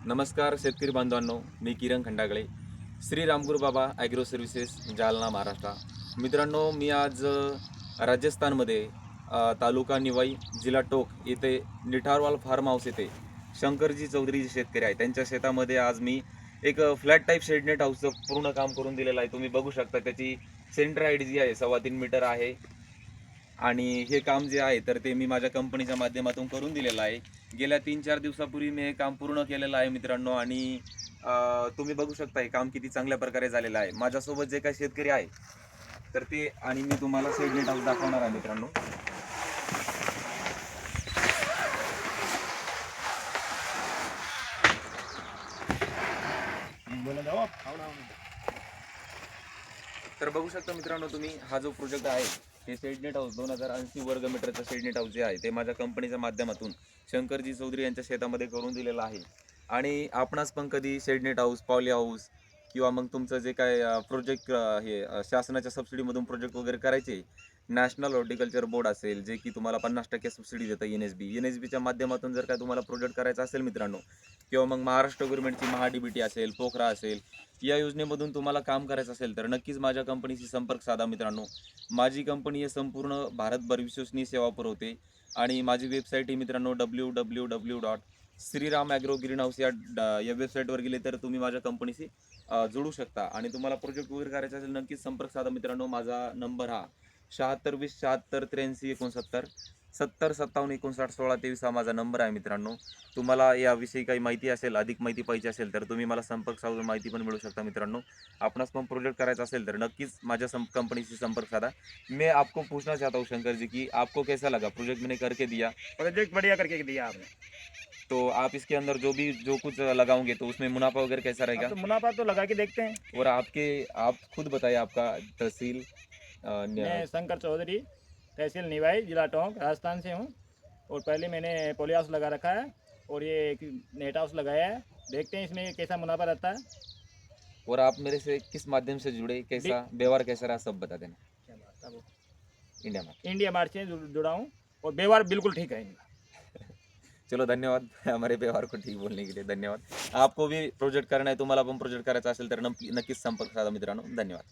नमस्कार शेतकरी बांधवांनो, मी किरण खंडागळे, श्री रामगुरू बाबा ॲग्रो सर्व्हिसेस, जालना, महाराष्ट्र. मित्रांनो, मी आज राजस्थानमध्ये तालुका निवाई, जिल्हा टोक येथे निठारवाल फार्म हाऊस येथे शंकरजी चौधरी जे शेतकरी आहे त्यांच्या शेतामध्ये आज मी एक फ्लॅट टाईप शेडनेट हाऊसचं पूर्ण काम करून दिलेलं आहे. तुम्ही बघू शकता त्याची सेंटर हाईट जी आहे 3.25 मीटर आहे. आणि हे काम जे आहे तर ते मी माझ्या कंपनीच्या माध्यमातून करून दिलेलं आहे. गेल्या 3-4 दिवसापूर्वी मी हे काम पूर्ण केलेलं आहे मित्रांनो. आणि तुम्ही बघू शकता हे काम किती चांगल्या प्रकारे झालेलं आहे. माझ्यासोबत जे काही शेतकरी आहे तर ते आणि मी तुम्हाला शेडनेट हाऊस दाखवणार आहे मित्रांनो. तर बघू शकता मित्रांनो तुम्ही, हा जो प्रोजेक्ट आहे हे शेडनेट हाऊस 2080 वर्ग मीटरचं शेडनेट हाऊस जे आहे ते माझ्या कंपनीच्या माध्यमातून शंकरजी चौधरी यांच्या शेतामध्ये करून दिलेलं आहे. आणि आपणास पण कधी शेडनेट हाऊस, पॉली हाऊस किंवा मग तुमचं जे काय प्रोजेक्ट शासनाच्या सबसिडीमधून प्रोजेक्ट वगैरे करायचे, नॅशनल हॉर्टिकल्चर बोर्ड असेल जे की तुम्हाला 50% सबसिडी देतं, एन एस बीच्या माध्यमातून जर का तुम्हाला प्रोजेक्ट करायचा असेल मित्रांनो, किंवा मग महाराष्ट्र गव्हर्नमेंटची महाडीबीटी असेल, पोखरा असेल, या योजनेमधून तुम्हाला काम करायचं असेल तर नक्कीच माझ्या कंपनीशी संपर्क साधा मित्रांनो. माझी कंपनी हे संपूर्ण भारतभर विश्वसनीय सेवा पुरवते. आणि माझी वेबसाईट आहे मित्रांनो www.श्रीराम ॲग्रो ग्रीन हाऊस या वेबसाईटवर गेले तर तुम्ही माझ्या कंपनीशी जोडू शकता. आणि तुम्हाला प्रोजेक्ट वगैरे करायचा असेल नक्कीच संपर्क साधा मित्रांनो. माझा नंबर हा 76 20 76 63 69 70 57 59 16 23 हा माझा नंबर आहे मित्रांनो. तुम्हाला याविषयी काही माहिती असेल, अधिक माहिती पाहिजे असेल तर तुम्ही मला संपर्क साधून माहिती पण मिळू शकता मित्रांनो. आपणास पण प्रोजेक्ट करायचा असेल तर नक्कीच माझ्या कंपनी से संपर्क साधा. मैं आपको पूछना चाहता हूँ शंकर जी की आपको कैसा लगा प्रोजेक्ट मैंने करके दिया? प्रोजेक्ट बढ़िया करके दिया आपने। तो आप इसके अंदर जो कुछ लगाओगे तो उसमें मुनाफा वगैरह कैसा अब रहेगा? तो मुनाफा तो लगा के देखते हैं। और आप खुद बताइए आपका तहसील मैं शंकर चौधरी, तहसील निवाई, जिला टोंक, राजस्थान से हूँ। और पहले मैंने पोली हाउस लगा रखा है और ये एक नेट हाउस लगाया है। देखते हैं इसमें कैसा मुनाफा रहता है। और आप मेरे से किस माध्यम से जुड़े, कैसा व्यवहार कैसा रहा, सब बता देना। क्या बात है वो, इंडिया में। इंडिया मार्ट से जुड़ा हूँ और व्यवहार बिल्कुल ठीक है इनका। चलो धन्यवाद हमारे व्यवहार को ठीक बोलने के लिए धन्यवाद. आपको भी प्रोजेक्ट करना है, तुम्हाला पण प्रोजेक्ट करायचा असेल तर नक्कीच संपर्क साधा मित्रांनो. धन्यवाद.